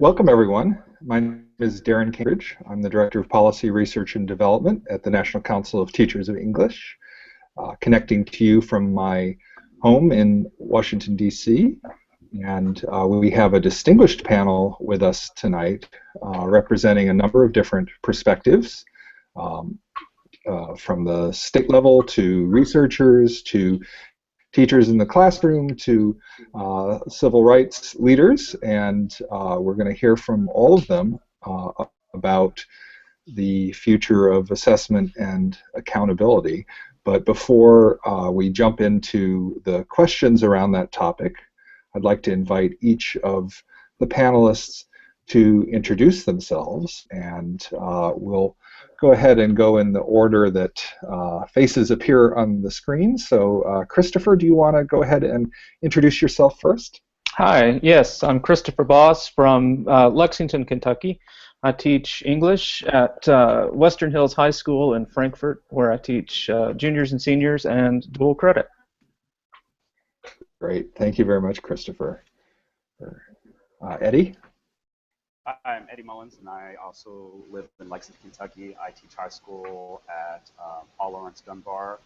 Welcome, everyone. My name is Darren Cambridge. I'm the Director of Policy Research and Development at the National Council of Teachers of English, connecting to you from my home in Washington, D.C. And we have a distinguished panel with us tonight representing a number of different perspectives, from the state level to researchers to teachers in the classroom to civil rights leaders, and we're going to hear from all of them about the future of assessment and accountability. But before we jump into the questions around that topic, I'd like to invite each of the panelists to introduce themselves, and we'll go ahead and go in the order that faces appear on the screen. So Christopher, do you want to go ahead and introduce yourself first? Hi, yes, I'm Christopher Boss from Lexington, Kentucky. I teach English at Western Hills High School in Frankfort, where I teach juniors and seniors and dual credit. Great, thank you very much, Christopher. Eddie? I'm Eddie Mullins, and I also live in Lexington, Kentucky. I teach high school at Laurence, Dunbar,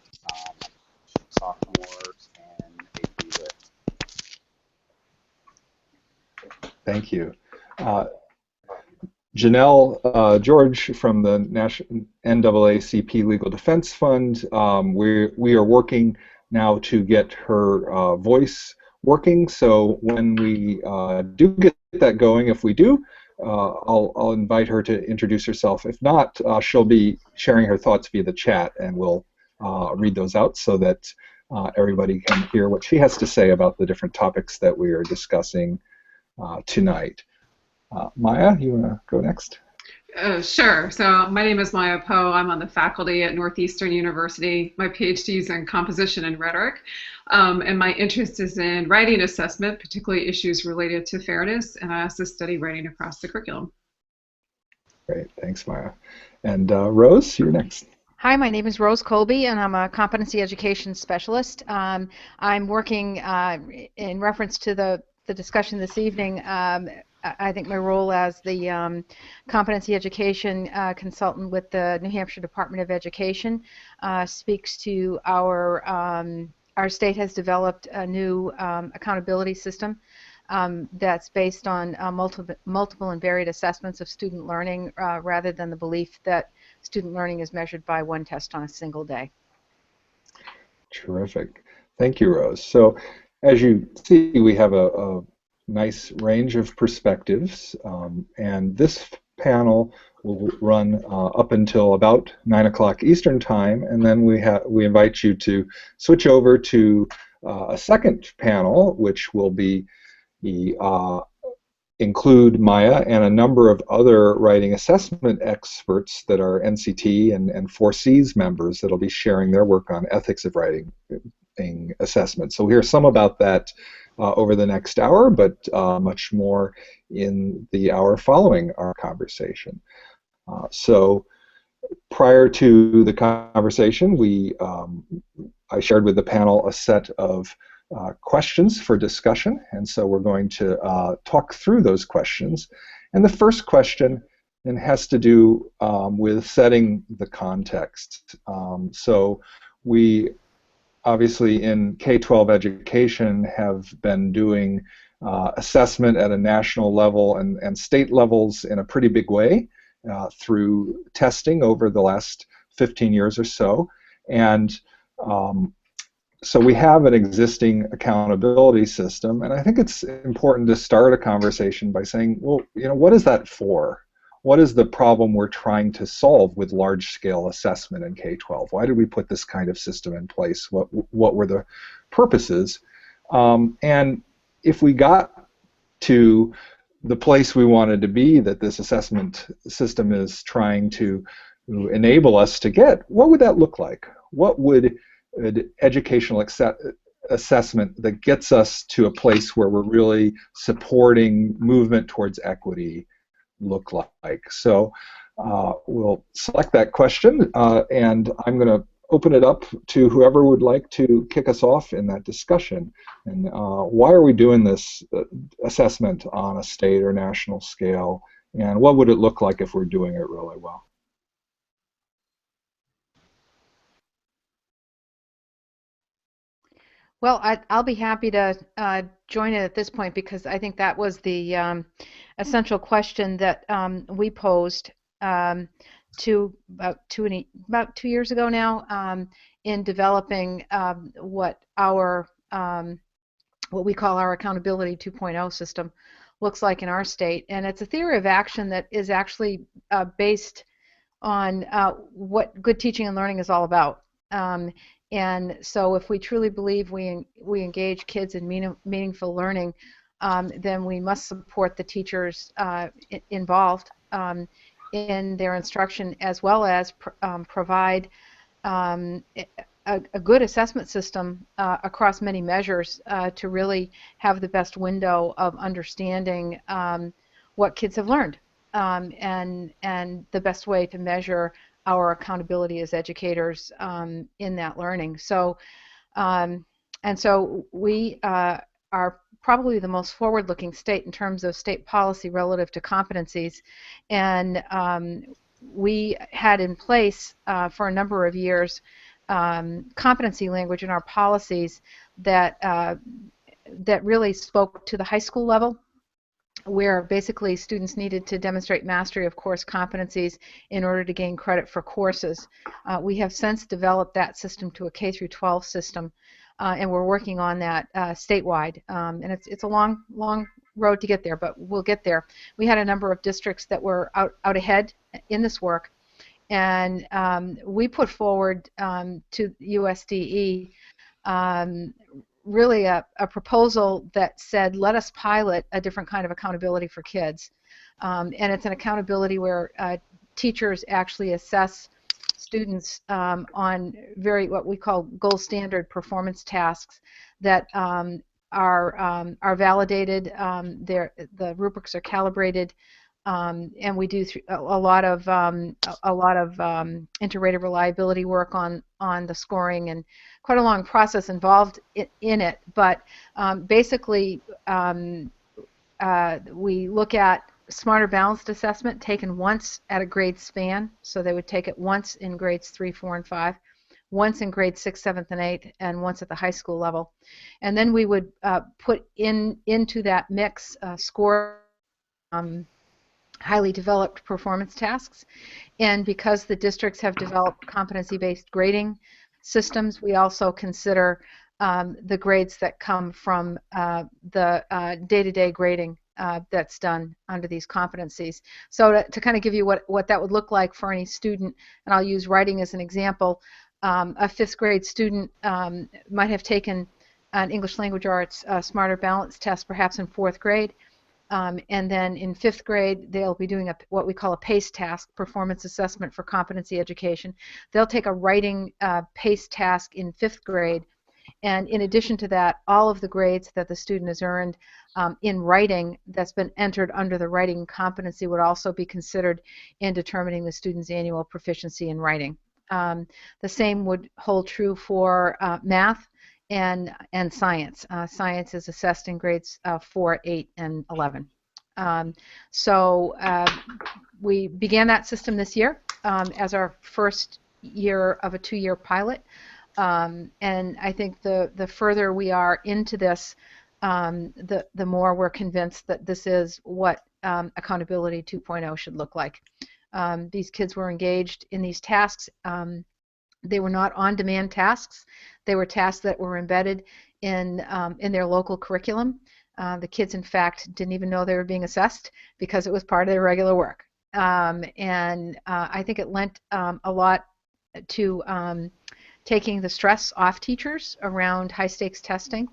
sophomores, and AP Lit. Thank you. Janel George from the NAACP Legal Defense Fund. We are working now to get her voice working, so when we do get that going, if we do, I'll invite her to introduce herself. If not, she'll be sharing her thoughts via the chat, and we'll read those out so that everybody can hear what she has to say about the different topics that we are discussing tonight. Mya, you want to go next? Sure. So my name is Mya Poe. I'm on the faculty at Northeastern University. My PhD is in composition and rhetoric, and my interest is in writing assessment, particularly issues related to fairness, and I also study writing across the curriculum. Great, thanks, Mya. And Rose, you're next. Hi, my name is Rose Colby, and I'm a competency education specialist. I'm working in reference to the discussion this evening. I think my role as the competency education consultant with the New Hampshire Department of Education speaks to our state has developed a new accountability system that's based on multiple and varied assessments of student learning rather than the belief that student learning is measured by one test on a single day. Terrific. Thank you, Rose. So as you see, we have a nice range of perspectives, and this panel will run up until about 9 o'clock Eastern Time, and then we invite you to switch over to a second panel, which will be include Mya and a number of other writing assessment experts that are NCT and 4Cs members that will be sharing their work on ethics of writing assessment. So we'll hear some about that over the next hour, but much more in the hour following our conversation. So prior to the conversation, I shared with the panel a set of questions for discussion, and so we're going to talk through those questions. And the first question then has to do with setting the context. So we obviously in K-12 education have been doing assessment at a national level and state levels in a pretty big way through testing over the last 15 years or so. And so we have an existing accountability system, and I think it's important to start a conversation by saying, well, what is that for? What is the problem we're trying to solve with large-scale assessment in K-12? Why did we put this kind of system in place? What were the purposes? And if we got to the place we wanted to be, that this assessment system is trying to enable us to get, what would that look like? What would an educational assessment that gets us to a place where we're really supporting movement towards equity look like? So we'll select that question, and I'm going to open it up to whoever would like to kick us off in that discussion. And why are we doing this assessment on a state or national scale? And what would it look like if we're doing it really well? Well, I'll be happy to join in at this point because I think that was the essential question that we posed about 2 years ago now in developing what we call our Accountability 2.0 system looks like in our state. And it's a theory of action that is actually based on what good teaching and learning is all about. And so if we truly believe we engage kids in meaningful learning, then we must support the teachers involved in their instruction, as well as provide a good assessment system across many measures to really have the best window of understanding what kids have learned, and the best way to measure our accountability as educators in that learning. So, and so we are probably the most forward-looking state in terms of state policy relative to competencies, and we had in place for a number of years competency language in our policies that really spoke to the high school level, where basically students needed to demonstrate mastery of course competencies in order to gain credit for courses. We have since developed that system to a K through 12 system, and we're working on that statewide. And it's a long road to get there, but we'll get there. We had a number of districts that were out ahead in this work, and we put forward to USDE really a proposal that said, let us pilot a different kind of accountability for kids. And it's an accountability where teachers actually assess students on what we call gold standard performance tasks that are validated. The rubrics are calibrated, and we do a lot of inter-rater reliability work on the scoring, and quite a long process involved in it. But basically, we look at smarter balanced assessment taken once at a grade span, so they would take it once in grades 3, 4, and 5, once in grades 6, 7th, and 8th, and once at the high school level. And then we would put into that mix score highly developed performance tasks. And because the districts have developed competency-based grading systems, we also consider the grades that come from the day-to-day grading that's done under these competencies. So to kind of give you what that would look like for any student, and I'll use writing as an example, a 5th grade student might have taken an English language arts smarter balance test perhaps in 4th grade. And then in 5th grade, they'll be doing what we call a PACE task, performance assessment for competency education. They'll take a writing PACE task in 5th grade, and in addition to that, all of the grades that the student has earned in writing that's been entered under the writing competency would also be considered in determining the student's annual proficiency in writing. The same would hold true for math and science. Science is assessed in grades 4, 8, and 11. So we began that system this year as our first year of a 2-year pilot. And I think the further we are into this, the more we're convinced that this is what Accountability 2.0 should look like. These kids were engaged in these tasks. They were not on-demand tasks. They were tasks that were embedded in their local curriculum. The kids, in fact, didn't even know they were being assessed because it was part of their regular work. And I think it lent a lot to taking the stress off teachers around high-stakes testing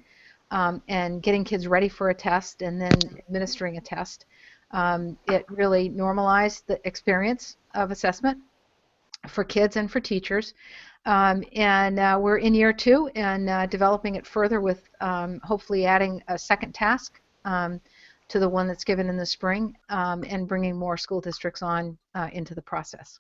and getting kids ready for a test and then administering a test. It really normalized the experience of assessment for kids and for teachers. And we're in year 2 and developing it further with hopefully adding a second task to the one that's given in the spring and bringing more school districts on into the process.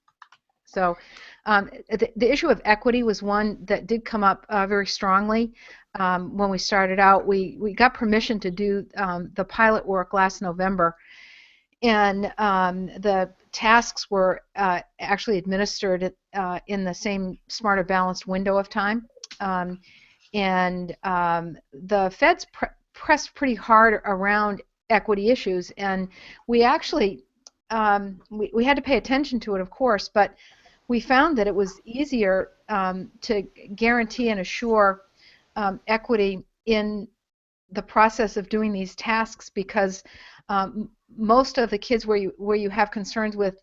So the issue of equity was one that did come up very strongly when we started out. We got permission to do the pilot work last November, and the tasks were actually administered in the same smarter balanced window of time. And the feds pressed pretty hard around equity issues, and we actually we had to pay attention to it, of course, but we found that it was easier to guarantee and assure equity in the process of doing these tasks, because most of the kids where you have concerns with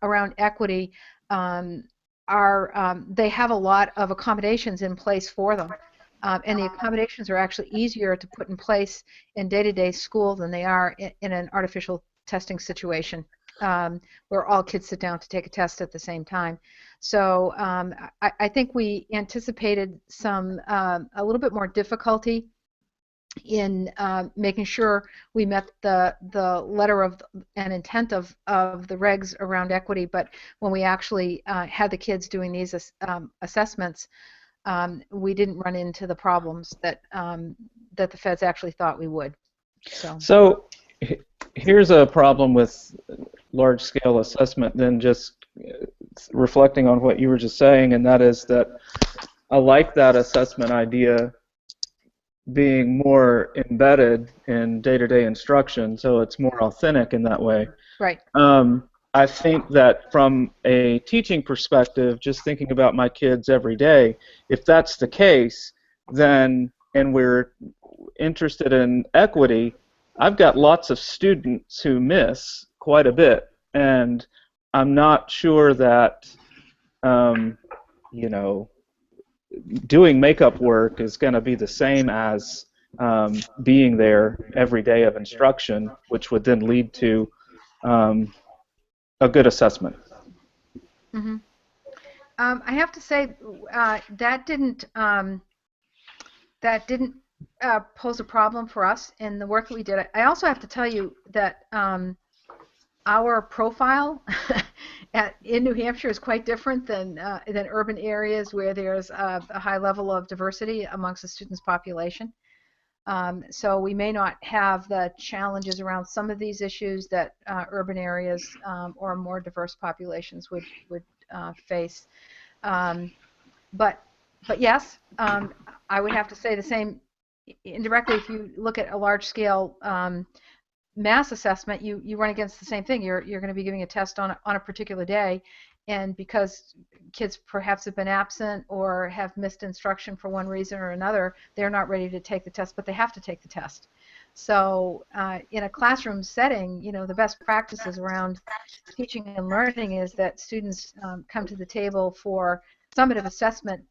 around equity they have a lot of accommodations in place for them. And the accommodations are actually easier to put in place in day-to-day school than they are in an artificial testing situation where all kids sit down to take a test at the same time. So I think we anticipated a little bit more difficulty in making sure we met the letter of and intent of the regs around equity, but when we actually had the kids doing these assessments, we didn't run into the problems that that the feds actually thought we would. So here's a problem with large-scale assessment, then just reflecting on what you were just saying, and that is that I like that assessment idea being more embedded in day-to-day instruction, so it's more authentic in that way. Right. I think that from a teaching perspective, just thinking about my kids every day, if that's the case, then, and we're interested in equity, I've got lots of students who miss quite a bit, and I'm not sure that, you know, doing makeup work is going to be the same as being there every day of instruction, which would then lead to a good assessment. Mm-hmm. I have to say that didn't pose a problem for us in the work that we did. I also have to tell you that our profile in New Hampshire is quite different than urban areas where there's a high level of diversity amongst the students' population. So we may not have the challenges around some of these issues that urban areas or more diverse populations would face. But yes, I would have to say the same indirectly. If you look at a large-scale mass assessment, you run against the same thing. You're going to be giving a test on a particular day, and because kids perhaps have been absent or have missed instruction for one reason or another, they're not ready to take the test, but they have to take the test. So in a classroom setting, you know, the best practices around teaching and learning is that students come to the table for summative assessment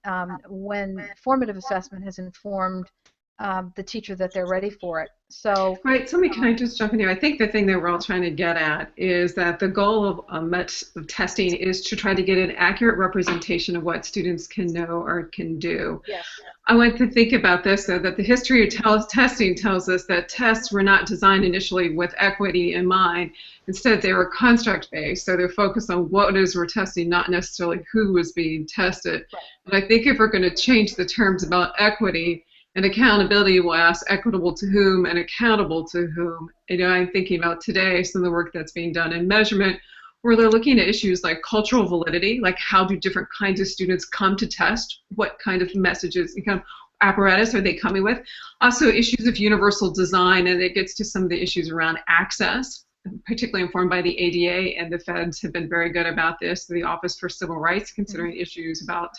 when formative assessment has informed the teacher that they're ready for it. So right, can I just jump in here? I think the thing that we're all trying to get at is that the goal of testing is to try to get an accurate representation of what students can know or can do. yes. I want to think about this, though, that the history of testing tells us that tests were not designed initially with equity in mind. Instead, they were construct-based, so they're focused on what it is we're testing, not necessarily who was being tested. Right. But I think if we're going to change the terms about equity, and accountability will ask equitable to whom and accountable to whom. You know, I'm thinking about today some of the work that's being done in measurement, where they're looking at issues like cultural validity, like how do different kinds of students come to test, what kind of messages, kind of apparatus are they coming with. Also issues of universal design, and it gets to some of the issues around access, particularly informed by the ADA, and the feds have been very good about this, the Office for Civil Rights, considering issues about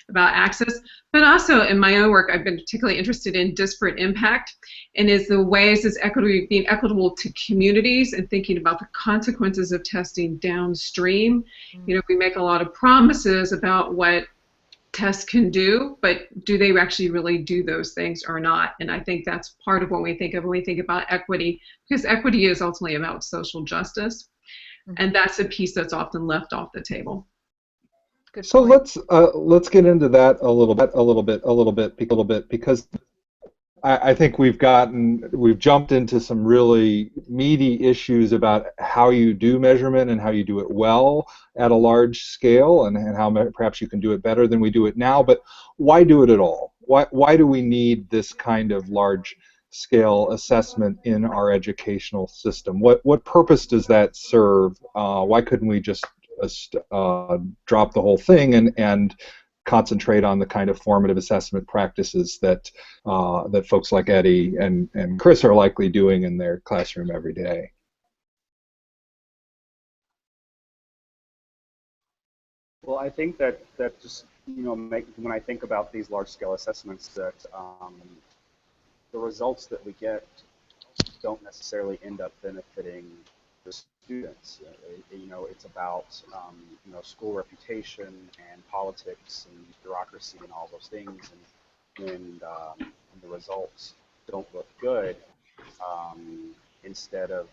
about access. But also in my own work, I've been particularly interested in disparate impact, and is the ways is equity being equitable to communities and thinking about the consequences of testing downstream. You know, we make a lot of promises about what tests can do, but do they actually really do those things or not? And I think that's part of what we think of when we think about equity, because equity is ultimately about social justice, and that's a piece that's often left off the table. Good So point. let's get into that a little bit, because I think we've jumped into some really meaty issues about how you do measurement and how you do it well at a large scale, and how perhaps you can do it better than we do it now. But why do it at all? Why do we need this kind of large scale assessment in our educational system? What purpose does that serve? Why couldn't we just drop the whole thing and concentrate on the kind of formative assessment practices that that folks like Eddie and Chris are likely doing in their classroom every day? Well, I think that just, when I think about these large-scale assessments, that the results that we get don't necessarily end up benefiting the students. It's about school reputation and politics and bureaucracy and all those things, and when the results don't look good, instead of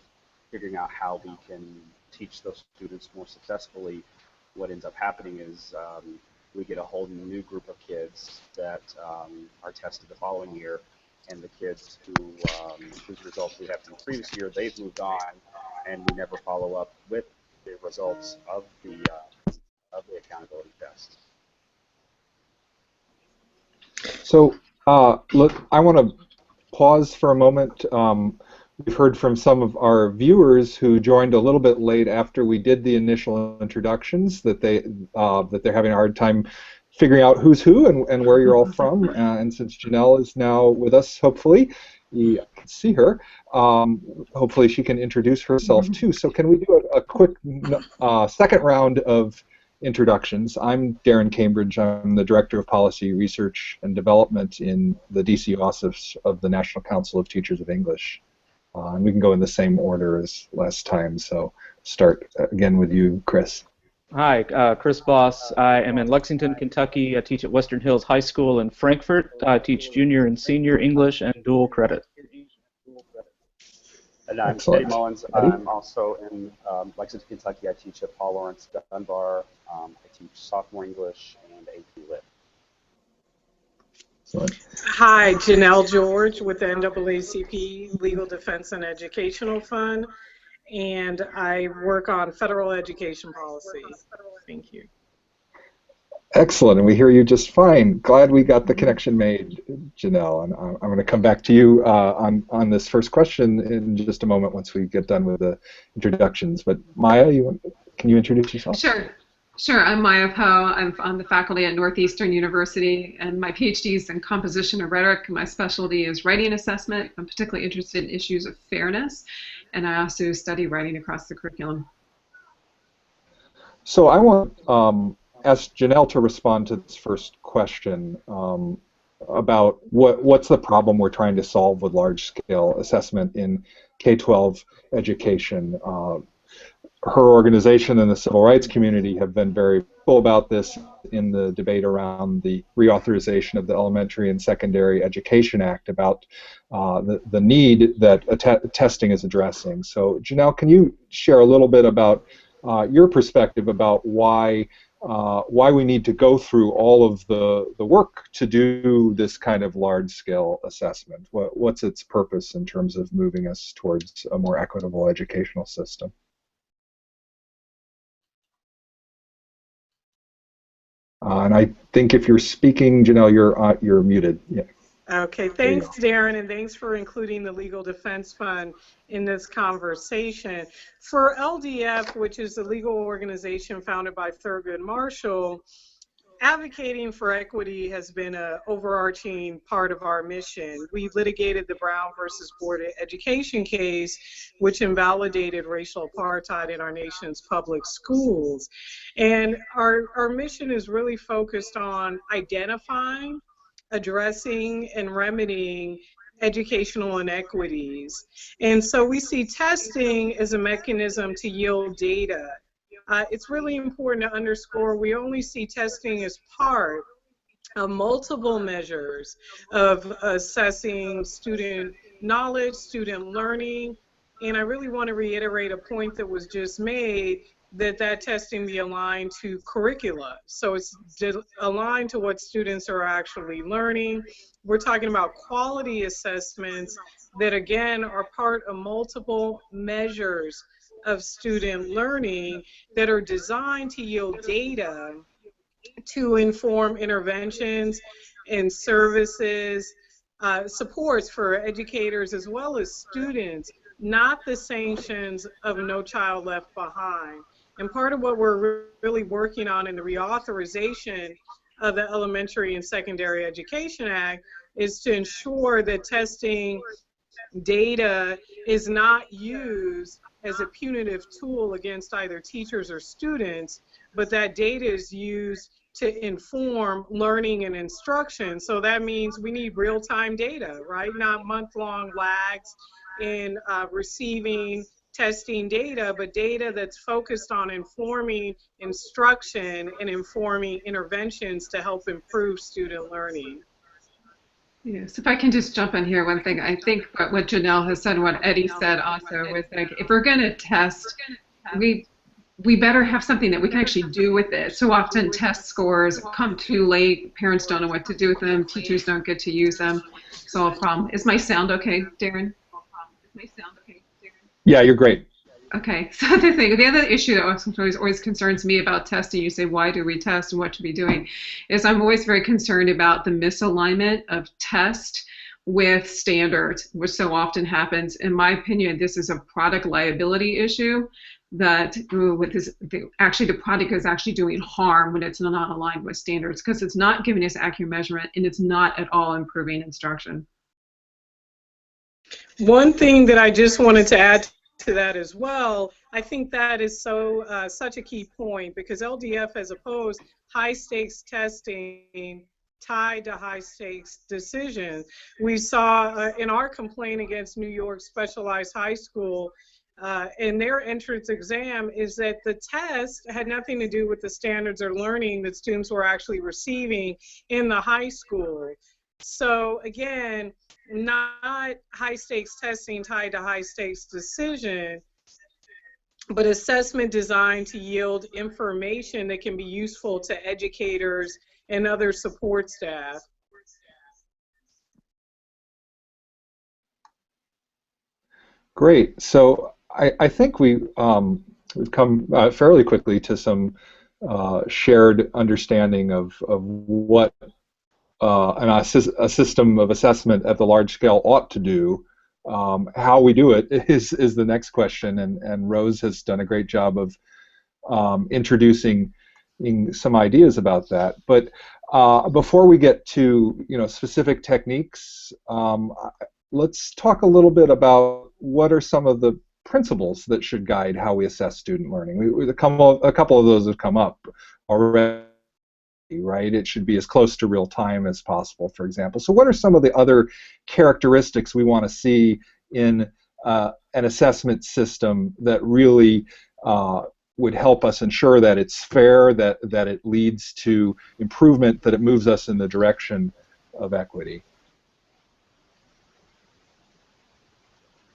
figuring out how we can teach those students more successfully, what ends up happening is we get a whole new group of kids that are tested the following year, and the kids whose results we have from the previous year, they've moved on, and we never follow up with the results of the accountability test. So look, I want to pause for a moment. We've heard from some of our viewers who joined a little bit late after we did the initial introductions that they're having a hard time figuring out who's who and where you're all from. And since Janel is now with us, hopefully, you can see her. Hopefully she can introduce herself too. So can we do a quick second round of introductions? I'm Darren Cambridge. I'm the Director of Policy Research and Development in the DC Office of the National Council of Teachers of English. And we can go in the same order as last time. So start again with you, Chris. Hi, Chris Boss. I am in Lexington, Kentucky. I teach at Western Hills High School in Frankfort. I teach junior and senior English and dual credit. And I'm Eddie Mullins. I'm also in Lexington, Kentucky. I teach at Laurence, Dunbar. I teach sophomore English and AP Lit. Hi, Janel George with the NAACP Legal Defense and Educational Fund, and I work on federal education policy. Thank you. Excellent, and we hear you just fine. Glad we got the connection made, Janel. And I'm going to come back to you on this first question in just a moment once we get done with the introductions. But Mya, can you introduce yourself? Sure. I'm Mya Poe. I'm on the faculty at Northeastern University, and my PhD is in composition and rhetoric. My specialty is writing assessment. I'm particularly interested in issues of fairness, and I also study writing across the curriculum. So I want ask Janel to respond to this first question about what's the problem we're trying to solve with large-scale assessment in K-12 education. Her organization and the civil rights community have been very vocal about this in the debate around the reauthorization of the Elementary and Secondary Education Act about the need that testing is addressing. So Janel, can you share a little bit about your perspective about why we need to go through all of the work to do this kind of large-scale assessment? What's its purpose in terms of moving us towards a more equitable educational system? And I think if you're speaking, Janel, you're muted. Yeah. Okay, thanks, Darren, and thanks for including the Legal Defense Fund in this conversation. For LDF, which is the legal organization founded by Thurgood Marshall, advocating for equity has been an overarching part of our mission. We litigated the Brown versus Board of Education case, which invalidated racial apartheid in our nation's public schools. And our mission is really focused on identifying, addressing, and remedying educational inequities. And so we see testing as a mechanism to yield data. It's really important to underscore we only see testing as part of multiple measures of assessing student knowledge, student learning, and I really want to reiterate a point that was just made. that testing be aligned to curricula. So it's aligned to what students are actually learning. We're talking about quality assessments that, again, are part of multiple measures of student learning that are designed to yield data to inform interventions and services, supports for educators as well as students, not the sanctions of No Child Left Behind. And part of what we're really working on in the reauthorization of the Elementary and Secondary Education Act is to ensure that testing data is not used as a punitive tool against either teachers or students, but that data is used to inform learning and instruction. So that means we need real-time data, right? Not month-long lags in receiving testing data, but data that's focused on informing instruction and informing interventions to help improve student learning. Yes, if I can just jump in here, one thing, I think what Janel has said and what Eddie said also was like, if we're going to test, we better have something that we can actually do with it. So often test scores come too late, parents don't know what to do with them, teachers don't get to use them. It's all a problem. Is my sound okay, Darren? Yeah, you're great. Okay, so the other issue that always concerns me about testing, you say, why do we test and what should we be doing, is I'm always very concerned about the misalignment of test with standards, which so often happens. In my opinion, this is a product liability issue that with this, actually the product is actually doing harm when it's not aligned with standards because it's not giving us accurate measurement and it's not at all improving instruction. One thing that I just wanted to add to that as well, I think that is such a key point because LDF has opposed high stakes testing tied to high stakes decisions. We saw in our complaint against New York Specialized High School in their entrance exam is that the test had nothing to do with the standards of learning that students were actually receiving in the high school. So again, not high stakes testing tied to high stakes decision, but assessment designed to yield information that can be useful to educators and other support staff. Great. So I think we've come fairly quickly to some shared understanding of what a system of assessment at the large scale ought to do. How we do it is the next question, and Rose has done a great job of introducing some ideas about that. But before we get to specific techniques, let's talk a little bit about what are some of the principles that should guide how we assess student learning. A couple of those have come up already. Right? It should be as close to real time as possible, for example. So what are some of the other characteristics we want to see in an assessment system that really would help us ensure that it's fair, that it leads to improvement, that it moves us in the direction of equity?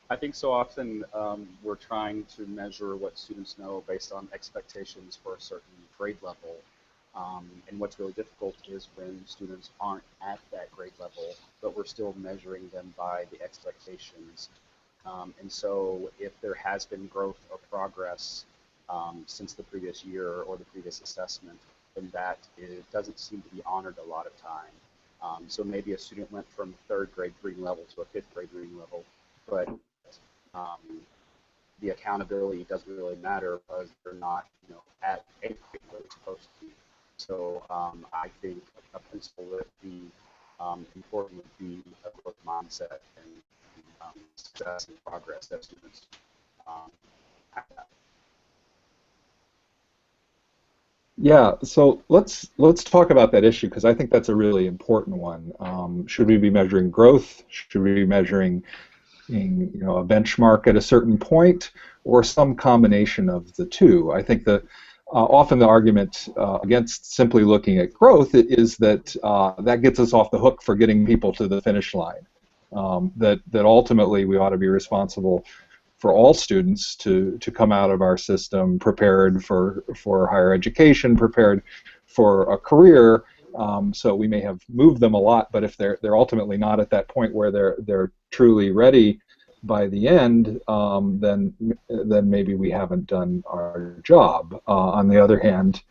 I think so often we're trying to measure what students know based on expectations for a certain grade level. And what's really difficult is when students aren't at that grade level, but we're still measuring them by the expectations. And so if there has been growth or progress since the previous year or the previous assessment, then that doesn't seem to be honored a lot of time. So maybe a student went from 3rd grade reading level to a 5th grade reading level, but the accountability doesn't really matter because they're not at 8th grade where they're supposed to be. So I think a principle that would be important would be a growth mindset and success and progress that students have. Yeah, so let's talk about that issue because I think that's a really important one. Should we be measuring growth? Should we be measuring a benchmark at a certain point, or some combination of the two? I think that often the argument against simply looking at growth is that that gets us off the hook for getting people to the finish line. That ultimately we ought to be responsible all students to come out of our system prepared for higher education, prepared for a career. So we may have moved them a lot, but if they're ultimately not at that point where they're truly ready by the end, then maybe we haven't done our job. On the other hand,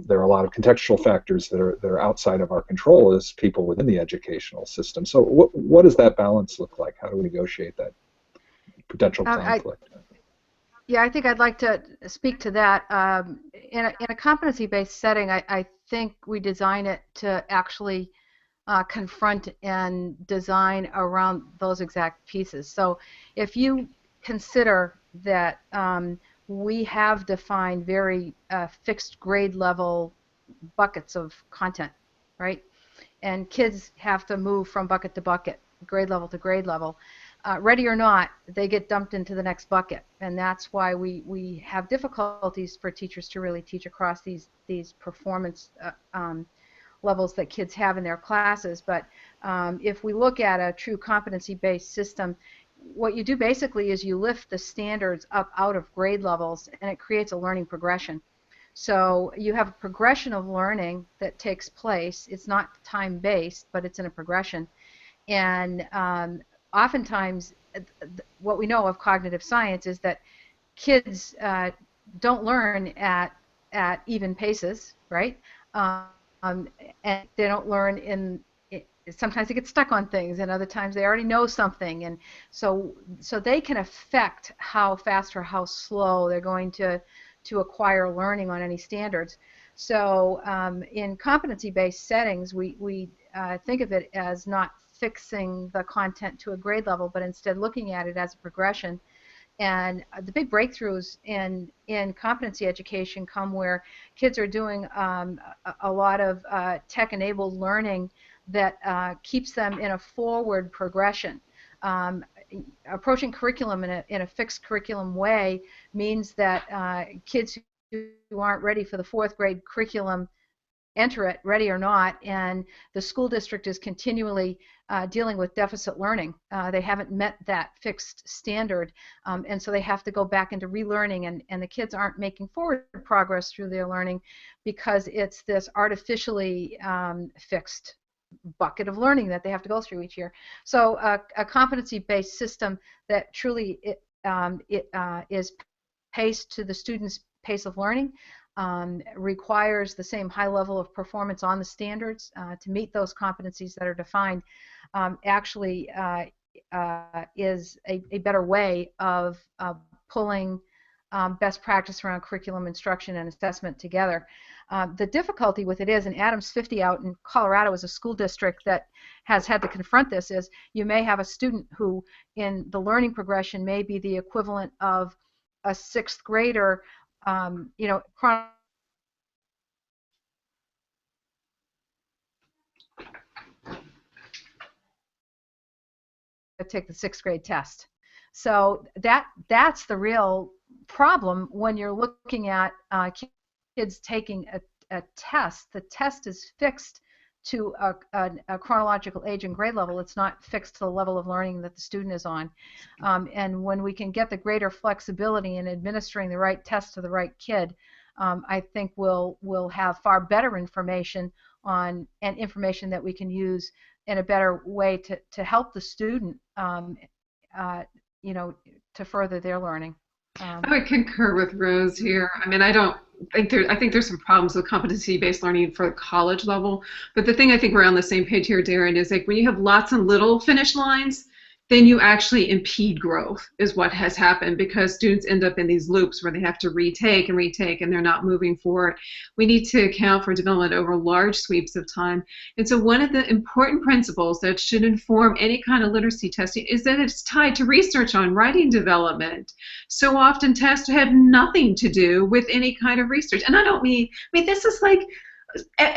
there are a lot of contextual factors that are outside of our control as people within the educational system. So what does that balance look like? How do we negotiate that potential conflict? I think I'd like to speak to that. In a competency-based setting, I think we design it to actually confront and design around those exact pieces. So if you consider that we have defined very fixed grade level buckets of content, right? And kids have to move from bucket to bucket, grade level to grade level. Ready or not, they get dumped into the next bucket, and that's why we have difficulties for teachers to really teach across these performance levels that kids have in their classes. But if we look at a true competency-based system, what you do basically is you lift the standards up out of grade levels, and it creates a learning progression. So you have a progression of learning that takes place. It's not time-based, but it's in a progression. And oftentimes, what we know of cognitive science is that kids don't learn at even paces, right? And they don't learn sometimes they get stuck on things, and other times they already know something, and so they can affect how fast or how slow they're going to acquire learning on any standards. So in competency-based settings, we think of it as not fixing the content to a grade level, but instead looking at it as a progression. And the big breakthroughs in competency education come where kids are doing a lot of tech-enabled learning that keeps them in a forward progression. Approaching curriculum in a fixed curriculum way means that kids who aren't ready for the fourth grade curriculum enter it, ready or not, and the school district is continually dealing with deficit learning. They haven't met that fixed standard, and so they have to go back into relearning, and the kids aren't making forward progress through their learning because it's this artificially fixed bucket of learning that they have to go through each year. So a competency-based system that truly is paced to the student's pace of learning requires the same high level of performance on the standards to meet those competencies that are defined, actually is a better way of pulling best practice around curriculum instruction and assessment together. The difficulty with it is, and Adams 50 out in Colorado is a school district that has had to confront this, is you may have a student who in the learning progression may be the equivalent of a sixth grader, take the sixth grade test. So that's the real problem when you're looking at kids taking a test. The test is fixed to a chronological age and grade level. It's not fixed to the level of learning that the student is on. And when we can get the greater flexibility in administering the right test to the right kid, I think we'll have far better information and information that we can use in a better way to help the student, to further their learning. I would concur with Rose here. I mean, I think there's some problems with competency-based learning for the college level, but the thing I think we're on the same page here, Darren, is like when you have lots and little finish lines, then you actually impede growth, is what has happened, because students end up in these loops where they have to retake and they're not moving forward. We need to account for development over large sweeps of time. And so one of the important principles that should inform any kind of literacy testing is that it's tied to research on writing development. So often tests have nothing to do with any kind of research. And I mean, this is like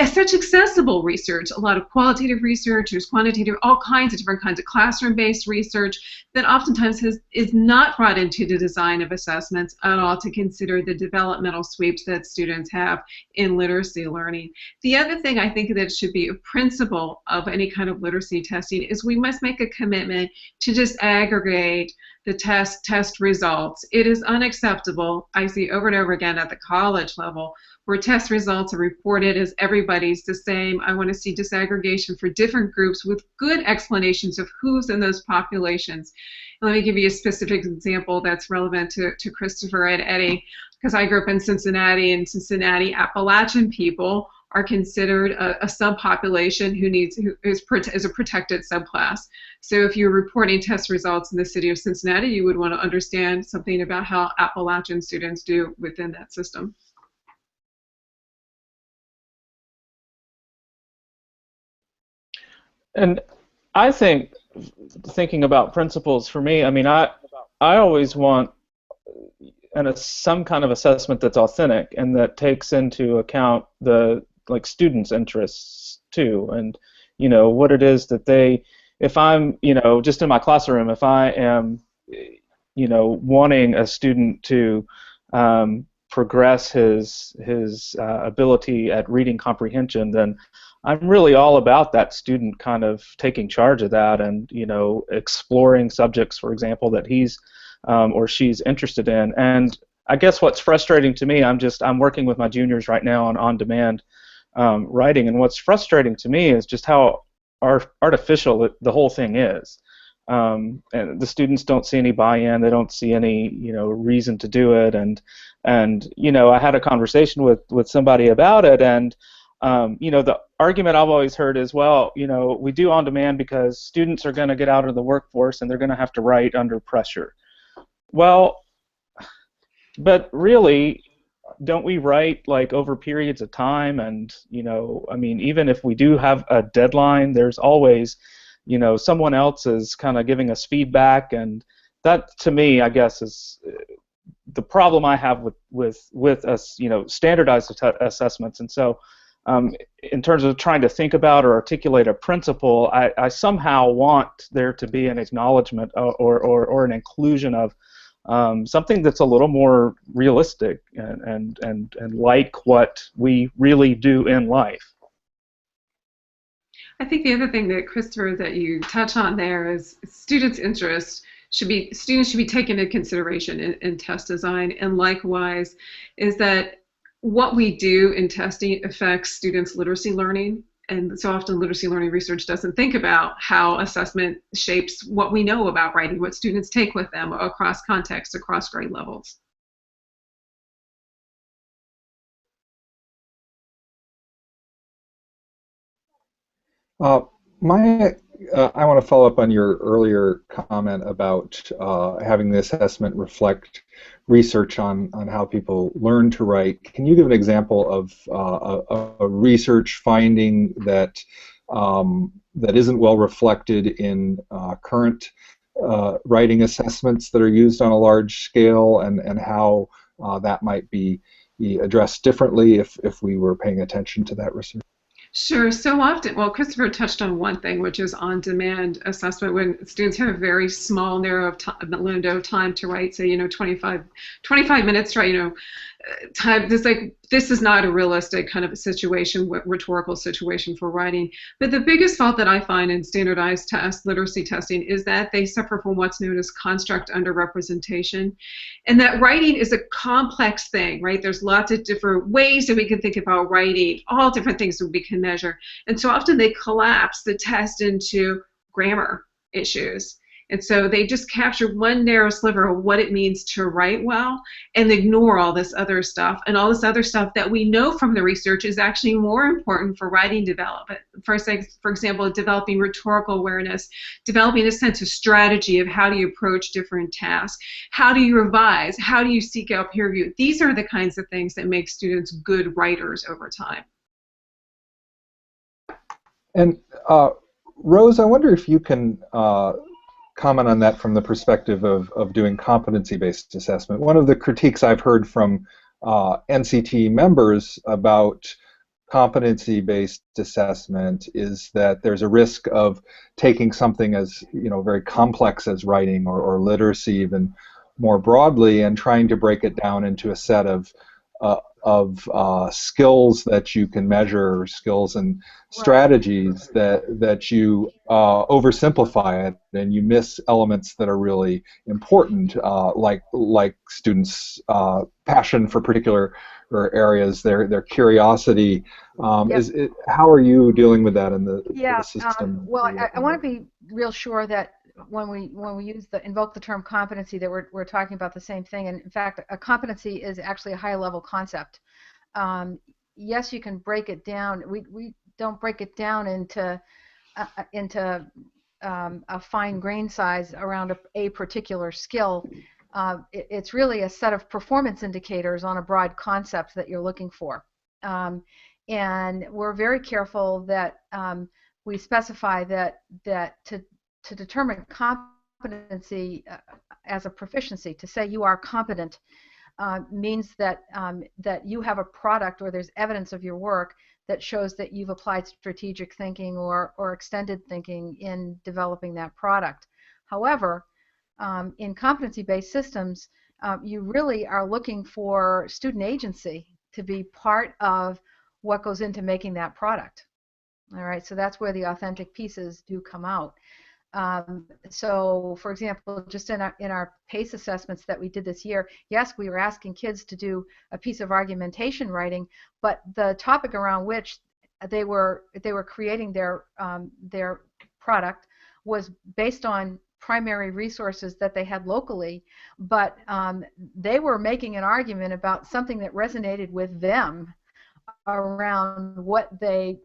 such accessible research, a lot of qualitative research, there's quantitative, all kinds of different kinds of classroom-based research that oftentimes is not brought into the design of assessments at all to consider the developmental sweeps that students have in literacy learning. The other thing I think that should be a principle of any kind of literacy testing is we must make a commitment to just aggregate the test results. It is unacceptable, I see over and over again at the college level, where test results are reported as everybody's the same. I want to see disaggregation for different groups with good explanations of who's in those populations. Let me give you a specific example that's relevant to Christopher and Eddie, because I grew up in Cincinnati, and Cincinnati Appalachian people are considered a subpopulation who is a protected subclass. So if you're reporting test results in the city of Cincinnati, you would want to understand something about how Appalachian students do within that system. And I think, thinking about principles, for me, I mean, I always want some kind of assessment that's authentic and that takes into account the students' interests too, and what it is that if I'm just in my classroom, if I am wanting a student to progress his ability at reading comprehension, then I'm really all about that student kind of taking charge of that and exploring subjects, for example, that he's or she's interested in. And I guess what's frustrating to me, I'm working with my juniors right now on demand writing, and what's frustrating to me is just how artificial the whole thing is. And the students don't see any buy-in, they don't see any reason to do it, and I had a conversation with somebody about it, and the argument I've always heard is, well, we do on demand because students are going to get out of the workforce and they're going to have to write under pressure. Well, but really, don't we write over periods of time? And I mean, even if we do have a deadline, there's always someone else is kind of giving us feedback, and that to me, I guess, is the problem I have with us standardized assessments. And so in terms of trying to think about or articulate a principle, I somehow want there to be an acknowledgement or an inclusion of something that's a little more realistic and like what we really do in life. I think the other thing that, Christopher, that you touch on there is students' interest students should be taken into consideration in test design, and likewise is that what we do in testing affects students' literacy learning, and so often literacy learning research doesn't think about how assessment shapes what we know about writing, what students take with them across contexts, across grade levels. I want to follow up on your earlier comment about having the assessment reflect research on how people learn to write. Can you give an example of a research finding that that isn't well reflected in current writing assessments that are used on a large scale, and how that might be addressed differently if we were paying attention to that research? Sure. So often, well, Christopher touched on one thing, which is on-demand assessment, when students have a very small, narrow window of time to write, say, 25 minutes to write, time. This is not a realistic kind of a situation, rhetorical situation for writing. But the biggest fault that I find in standardized test literacy testing is that they suffer from what's known as construct underrepresentation, and that writing is a complex thing, right? There's lots of different ways that we can think about writing, all different things that we can measure, and so often they collapse the test into grammar issues. And so they just capture one narrow sliver of what it means to write well and ignore all this other stuff, and all this other stuff that we know from the research is actually more important for writing development. For example, developing rhetorical awareness, developing a sense of strategy of how do you approach different tasks, how do you revise, how do you seek out peer review. These are the kinds of things that make students good writers over time. And Rose, I wonder if you can comment on that from the perspective of doing competency-based assessment. One of the critiques I've heard from NCT members about competency-based assessment is that there's a risk of taking something as very complex as writing or literacy even more broadly, and trying to break it down into a set of skills that you can measure, skills and strategies, that you oversimplify it and you miss elements that are really important, like students' passion for particular areas, their curiosity. How are you dealing with that in the system? Well, I want to be real sure that when we invoke the term competency, that we're talking about the same thing. And in fact, a competency is actually a high level concept. Yes, you can break it down. We don't break it down into a fine grain size around a particular skill. It's really a set of performance indicators on a broad concept that you're looking for. And we're very careful that we specify that to determine competency as a proficiency, to say you are competent means that that you have a product or there's evidence of your work that shows that you've applied strategic thinking or extended thinking in developing that product. However, in competency-based systems, you really are looking for student agency to be part of what goes into making that product. All right, so that's where the authentic pieces do come out. So, for example, just in our PACE assessments that we did this year, yes, we were asking kids to do a piece of argumentation writing, but the topic around which they were creating their product was based on primary resources that they had locally, but they were making an argument about something that resonated with them around what they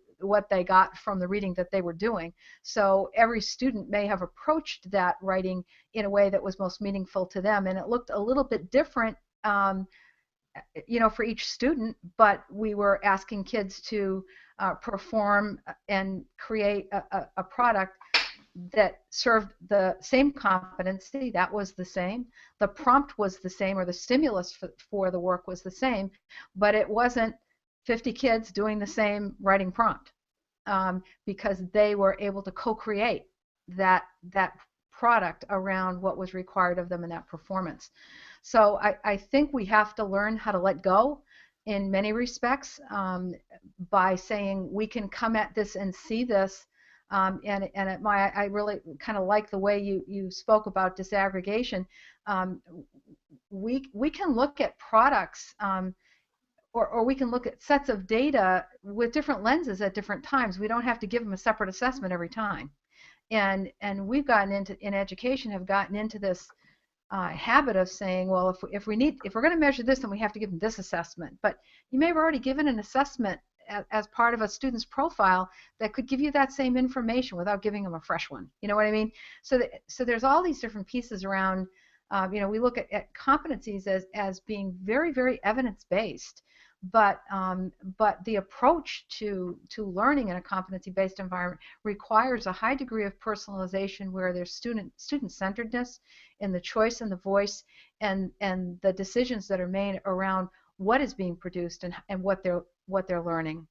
got from the reading that they were doing. So every student may have approached that writing in a way that was most meaningful to them, and it looked a little bit different, you know, for each student. But we were asking kids to perform and create a product that served the same competency. That was the same. The prompt was the same, or the stimulus for the work was the same, but it wasn't 50 kids doing the same writing prompt, because they were able to co-create that product around what was required of them in that performance. So I think we have to learn how to let go in many respects, by saying we can come at this and see this. I really kind of like the way you spoke about disaggregation. We can look at products, or we can look at sets of data with different lenses at different times. We don't have to give them a separate assessment every time. And we've gotten into, in education, have gotten into this habit of saying, well, if we're going to measure this, then we have to give them this assessment. But you may have already given an assessment as part of a student's profile that could give you that same information without giving them a fresh one. You know what I mean? So there's all these different pieces around. You know, we look at competencies as being very, very evidence-based, but the approach to learning in a competency-based environment requires a high degree of personalization, where there's student-centeredness in the choice and the voice and the decisions that are made around what is being produced and what they're learning.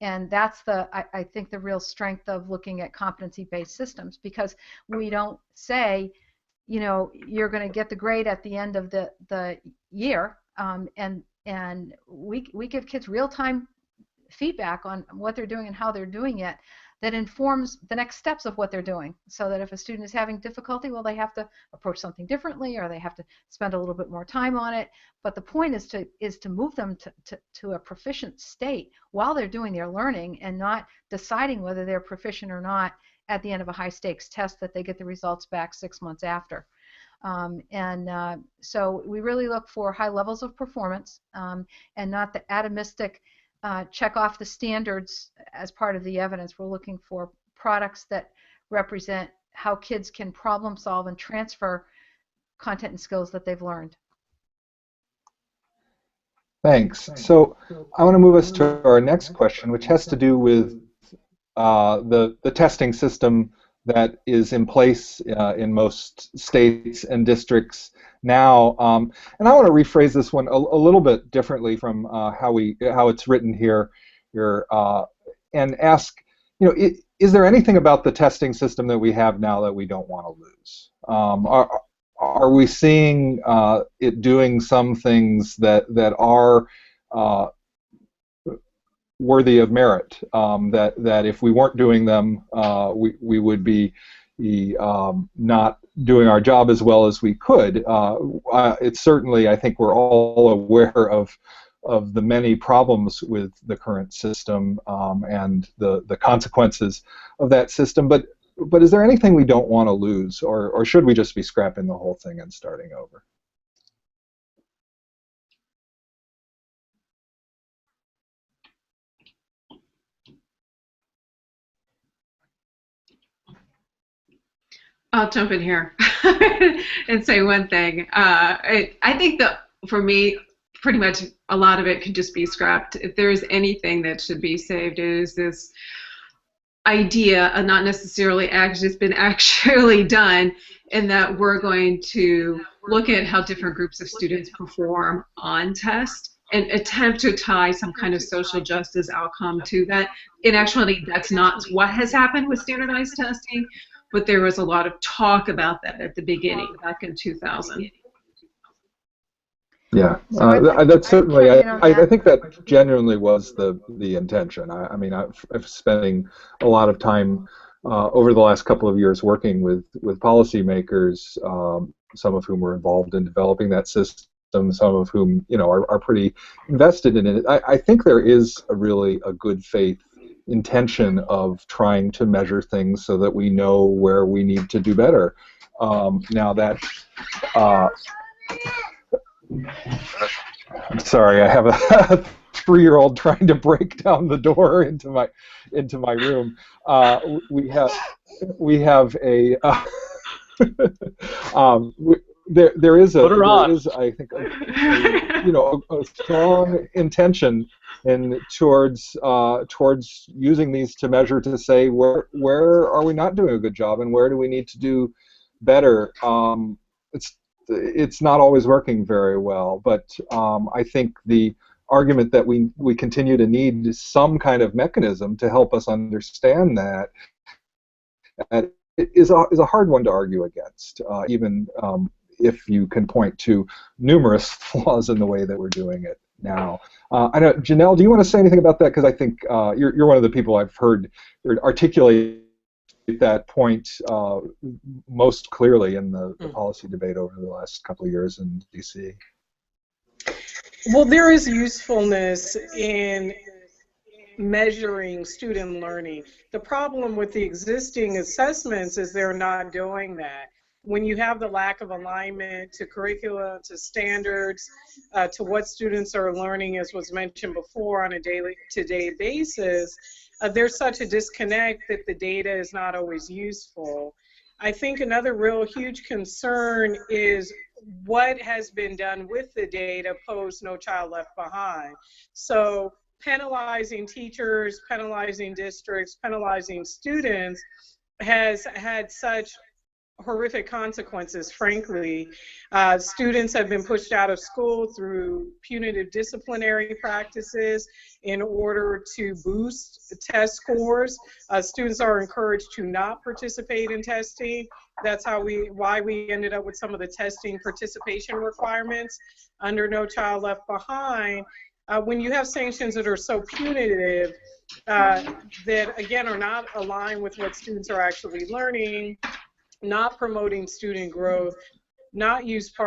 And that's I think the real strength of looking at competency-based systems, because we don't say, you know, you're going to get the grade at the end of the year, and we give kids real-time feedback on what they're doing and how they're doing it that informs the next steps of what they're doing, so that if a student is having difficulty, well, they have to approach something differently, or they have to spend a little bit more time on it. But the point is to move them to a proficient state while they're doing their learning, and not deciding whether they're proficient or not at the end of a high-stakes test that they get the results back 6 months after. So we really look for high levels of performance, and not the atomistic check off the standards as part of the evidence. We're looking for products that represent how kids can problem solve and transfer content and skills that they've learned. Thanks. So I want to move us to our next question, which has to do with the testing system that is in place in most states and districts now. And I want to rephrase this one a little bit differently from how it's written here, and ask, you know, is there anything about the testing system that we have now that we don't want to lose? are we seeing it doing some things that are worthy of merit? That if we weren't doing them, we would be not doing our job as well as we could. It's certainly, I think we're all aware of the many problems with the current system and the consequences of that system. But is there anything we don't want to lose, or should we just be scrapping the whole thing and starting over? I'll jump in here and say one thing. I think that for me, pretty much a lot of it could just be scrapped. If there's anything that should be saved, it is this idea, not necessarily it's been actually done, in that we're going to look at how different groups of students perform on tests and attempt to tie some kind of social justice outcome to that. In actuality, that's not what has happened with standardized testing, but there was a lot of talk about that at the beginning, back in 2000. Yeah, So that's certainly. I think that that. genuinely was the intention. I mean, I've spending a lot of time over the last couple of years working with policymakers, some of whom were involved in developing that system, some of whom are pretty invested in it. I think there is really a good faith intention of trying to measure things so that we know where we need to do better. Now that I'm sorry, I have a 3-year-old trying to break down the door into my room. We have a there is I think a strong intention towards using these to measure, to say where are we not doing a good job and where do we need to do better. It's not always working very well, but I think the argument that we continue to need some kind of mechanism to help us understand that is a hard one to argue against, even if you can point to numerous flaws in the way that we're doing it now. I know, Janel, do you want to say anything about that? Because I think you're one of the people I've heard articulate that point most clearly in the policy debate over the last couple of years in DC. Well, there is usefulness in measuring student learning. The problem with the existing assessments is they're not doing that. When you have the lack of alignment to curricula, to standards, to what students are learning, as was mentioned before, on a day-to-day basis, there's such a disconnect that the data is not always useful. I think another real huge concern is what has been done with the data post No Child Left Behind. So penalizing teachers, penalizing districts, penalizing students has had such horrific consequences, frankly. Students have been pushed out of school through punitive disciplinary practices in order to boost test scores. Students are encouraged to not participate in testing. That's why we ended up with some of the testing participation requirements under No Child Left Behind. When you have sanctions that are so punitive, that again are not aligned with what students are actually learning, not promoting student growth, not used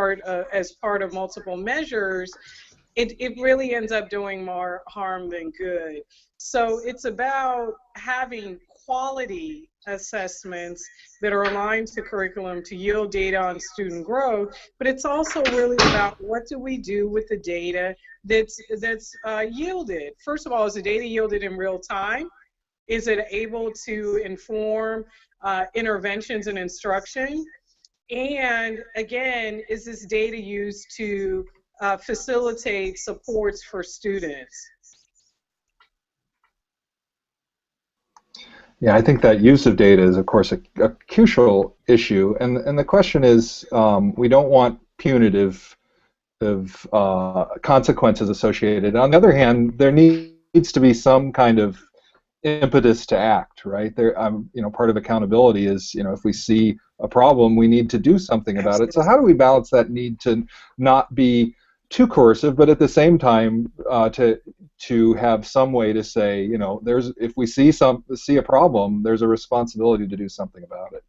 as part of multiple measures, it really ends up doing more harm than good. So it's about having quality assessments that are aligned to curriculum to yield data on student growth, but it's also really about what do we do with the data that's yielded. First of all, is the data yielded in real time? Is it able to inform interventions and instruction? And again, is this data used to facilitate supports for students? Yeah, I think that use of data is, of course, a crucial issue, and the question is, we don't want punitive consequences associated. On the other hand, there needs to be some kind of impetus to act, right? There, part of accountability is, if we see a problem, we need to do something about it. So how do we balance that need to not be too coercive, but at the same time to have some way to say, if we see a problem, there's a responsibility to do something about it.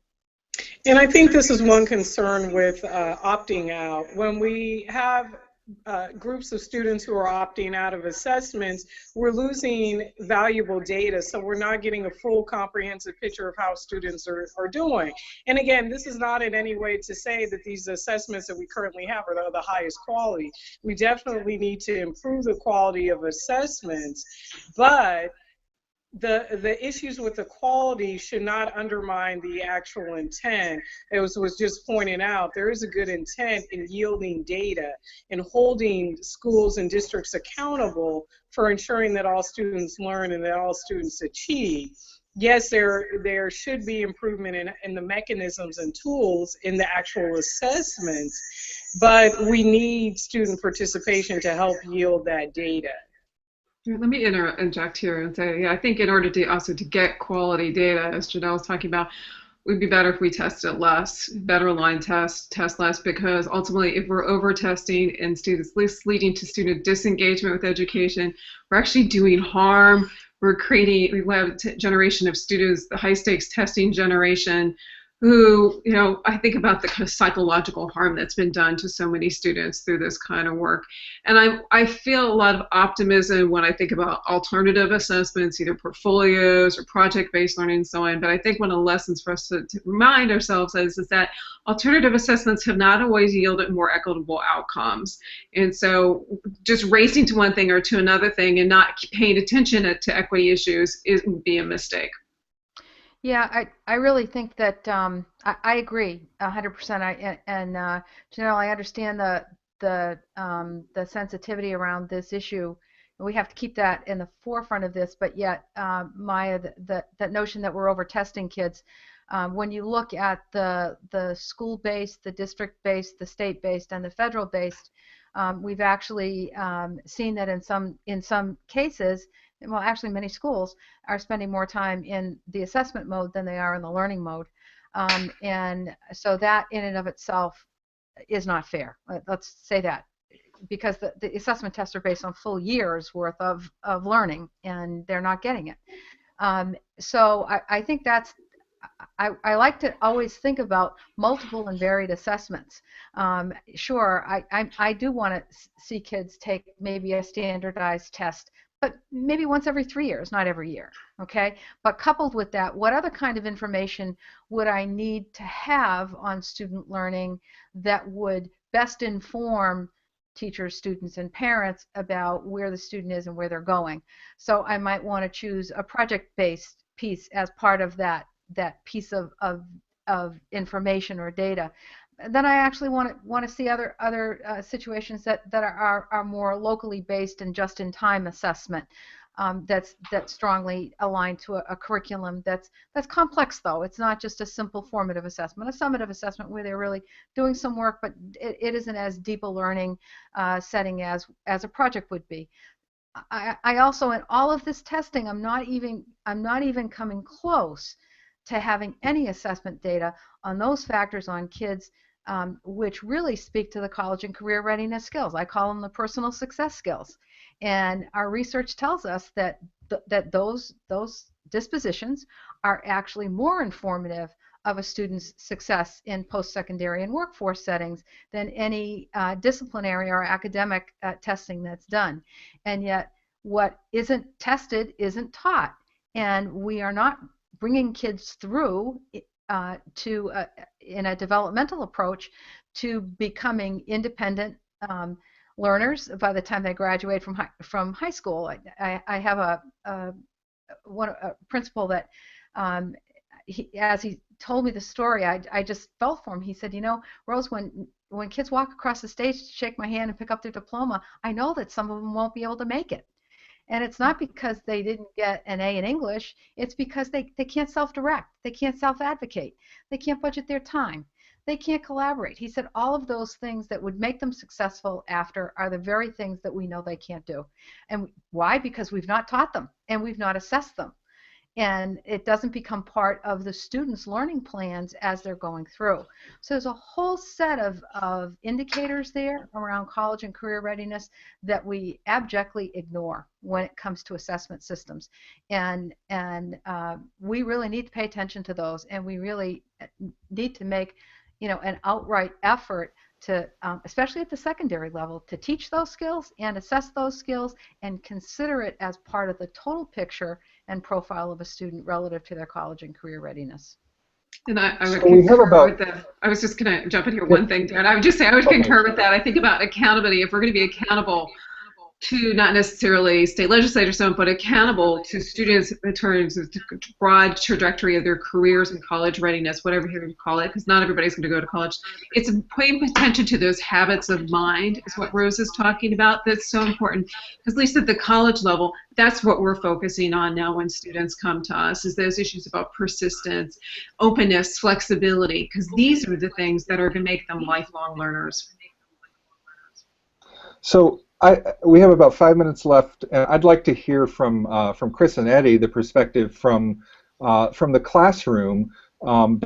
And I think this is one concern with opting out. When we have groups of students who are opting out of assessments, we're losing valuable data, so we're not getting a full comprehensive picture of how students are doing. And again, this is not in any way to say that these assessments that we currently have are the highest quality. We definitely need to improve the quality of assessments, but the issues with the quality should not undermine the actual intent. It was just pointed out, there is a good intent in yielding data and holding schools and districts accountable for ensuring that all students learn and that all students achieve. Yes, there should be improvement in the mechanisms and tools in the actual assessments, but we need student participation to help yield that data. Let me interject here and say, yeah, I think in order to also to get quality data, as Janel was talking about, it would be better if we tested less, better aligned test less, because ultimately if we're over testing and students leading to student disengagement with education, we're actually doing harm. We have a generation of students, the high stakes testing generation, who, I think about the kind of psychological harm that's been done to so many students through this kind of work. And I feel a lot of optimism when I think about alternative assessments, either portfolios or project-based learning and so on. But I think one of the lessons for us to remind ourselves is that alternative assessments have not always yielded more equitable outcomes. And so just racing to one thing or to another thing and not paying attention to equity issues would be a mistake. Yeah, I really think that I agree 100%. Janelle, I understand the sensitivity around this issue. We have to keep that in the forefront of this. But yet, Maya, that notion that we're over testing kids, when you look at the school-based, the district-based, the state-based, and the federal-based, we've actually seen that in some cases. Well, actually, many schools are spending more time in the assessment mode than they are in the learning mode. And so that in and of itself is not fair. Let's say that, because the assessment tests are based on full years worth of learning, and they're not getting it. So I think I like to always think about multiple and varied assessments. Sure, I do want to see kids take maybe a standardized test, but maybe once every 3 years, not every year, okay? But coupled with that, what other kind of information would I need to have on student learning that would best inform teachers, students, and parents about where the student is and where they're going? So I might want to choose a project-based piece as part of that piece of information or data. Then I actually want to see other situations that are more locally based and just-in-time assessment that's strongly aligned to a curriculum that's complex, though. It's not just a simple formative assessment, a summative assessment where they're really doing some work, but it isn't as deep a learning setting as a project would be. I also, in all of this testing, I'm not even coming close to having any assessment data on those factors on kids which really speak to the college and career readiness skills. I call them the personal success skills. And our research tells us that those dispositions are actually more informative of a student's success in post-secondary and workforce settings than any disciplinary or academic testing that's done. And yet what isn't tested isn't taught. And we are not bringing kids through in a developmental approach to becoming independent learners by the time they graduate from high school. I have a principal that as he told me the story, I just felt for him. He said, Rose, when kids walk across the stage to shake my hand and pick up their diploma, I know that some of them won't be able to make it. And it's not because they didn't get an A in English, it's because they can't self-direct, they can't self-advocate, they can't budget their time, they can't collaborate. He said all of those things that would make them successful after are the very things that we know they can't do. And why? Because we've not taught them and we've not assessed them. and it doesn't become part of the students' learning plans as they're going through. So there's a whole set of indicators there around college and career readiness that we abjectly ignore when it comes to assessment systems. And we really need to pay attention to those, and we really need to make, you know, an outright effort to, especially at the secondary level, to teach those skills and assess those skills and consider it as part of the total picture and profile of a student relative to their college and career readiness. And I would So we have concur about, with that. I was just going to jump in here one thing, Dan. I would just say I would concur with that. I think about accountability. If we're going to be accountable to not necessarily state legislators, but accountable to students in terms of the broad trajectory of their careers and college readiness, whatever you call it, because not everybody's going to go to college. It's paying attention to those habits of mind is what Rose is talking about. That's so important, because at least at the college level, that's what we're focusing on now when students come to us, is those issues about persistence, openness, flexibility, because these are the things that are going to make them lifelong learners. so we have about 5 minutes left, and I'd like to hear from Chris and Eddie the perspective from the classroom,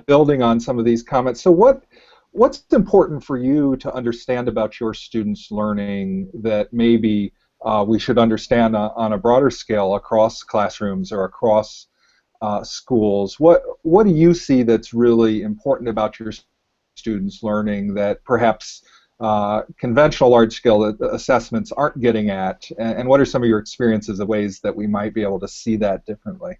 building on some of these comments. So what's important for you to understand about your students' learning that maybe we should understand on a broader scale across classrooms or across schools? What do you see that's really important about your students' learning that perhaps conventional large-scale assessments aren't getting at, and what are some of your experiences of ways that we might be able to see that differently?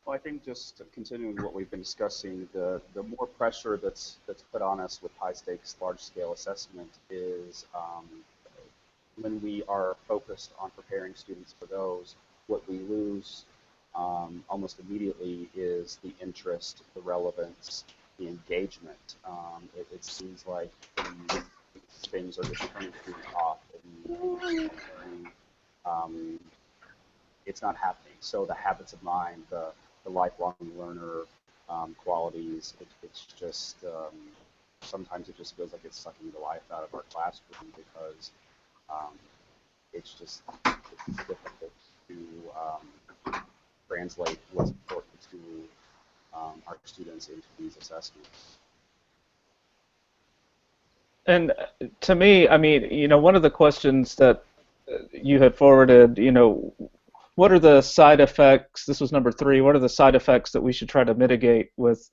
Well, I think just continuing what we've been discussing, the more pressure that's put on us with high-stakes, large-scale assessment is when we are focused on preparing students for those, what we lose almost immediately is the interest, the relevance, the engagement. It seems like things are just turning students off, and it's not happening. So the habits of mind, the lifelong learner qualities, it's just sometimes it just feels like it's sucking the life out of our classroom because it's difficult to translate what's important to our students into these assessments. And to me, I mean, you know, one of the questions that you had forwarded, you know, what are the side effects? This was number 3. What are the side effects that we should try to mitigate with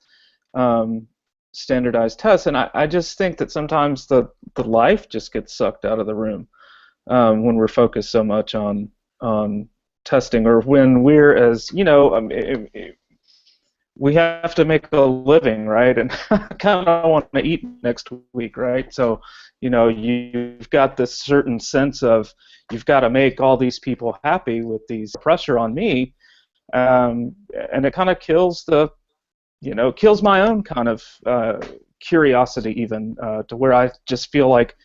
standardized tests? And I just think that sometimes the life just gets sucked out of the room when we're focused so much on testing, or when we're, as you know, we have to make a living, right? And I kind of want to eat next week, right? So, you know, you've got this certain sense of you've got to make all these people happy with these pressure on me, and it kind of kills kills my own kind of curiosity, even to where I just feel like,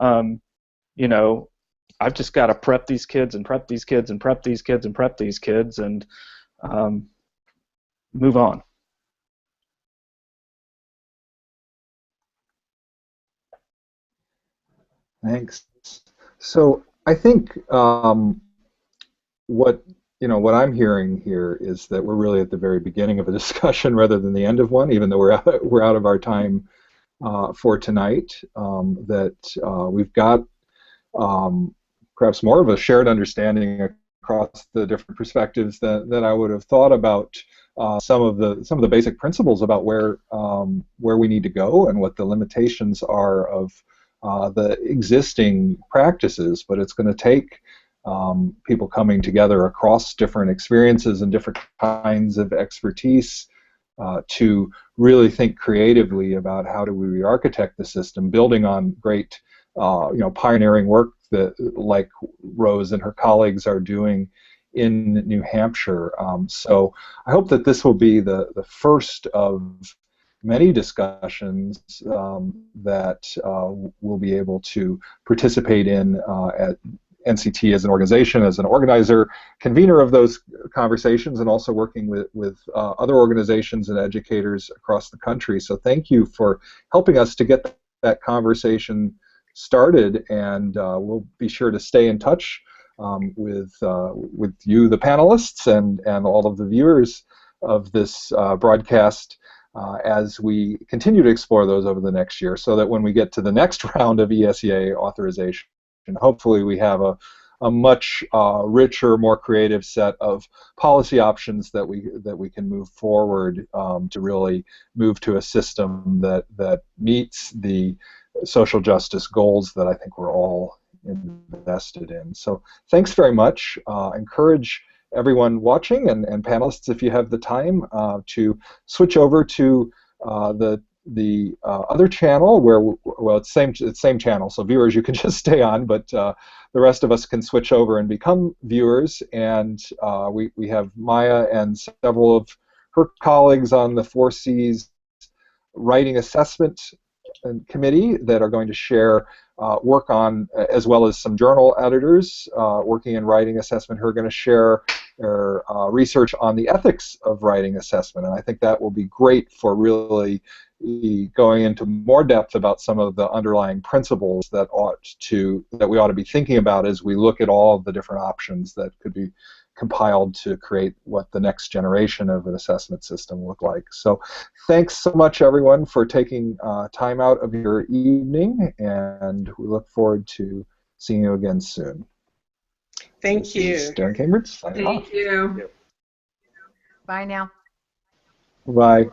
you know, I've just got to prep these kids and prep these kids and prep these kids and prep these kids and move on. Thanks. So I think what I'm hearing here is that we're really at the very beginning of a discussion rather than the end of one, even though we're out of our time for tonight. That we've got perhaps more of a shared understanding across the different perspectives that I would have thought about some of the basic principles about where we need to go and what the limitations are of the existing practices. But it's going to take people coming together across different experiences and different kinds of expertise to really think creatively about how do we re-architect the system, building on great pioneering work that, like Rose and her colleagues are doing in New Hampshire. So I hope that this will be the first of many discussions that we'll be able to participate in at NCT as an organization, as an organizer, convener of those conversations, and also working with other organizations and educators across the country. So thank you for helping us to get that conversation started, and we'll be sure to stay in touch with you, the panelists, and all of the viewers of this broadcast as we continue to explore those over the next year, so that when we get to the next round of ESEA authorization, hopefully we have a much richer, more creative set of policy options that we can move forward to really move to a system that meets the social justice goals that I think we're all invested in. So thanks very much. Encourage everyone watching and panelists, if you have the time, to switch over to the other channel where, well, it's the same channel, so viewers, you can just stay on, but the rest of us can switch over and become viewers, and we have Mya and several of her colleagues on the 4Cs Writing Assessment Committee that are going to share work on, as well as some journal editors working in writing assessment who are going to share their research on the ethics of writing assessment. And I think that will be great for really going into more depth about some of the underlying principles that we ought to be thinking about as we look at all of the different options that could be compiled to create what the next generation of an assessment system look like. So thanks so much, everyone, for taking time out of your evening, and we look forward to seeing you again soon. Thank you. This is Darren Cambridge signing off. Thank you. Bye now. Bye.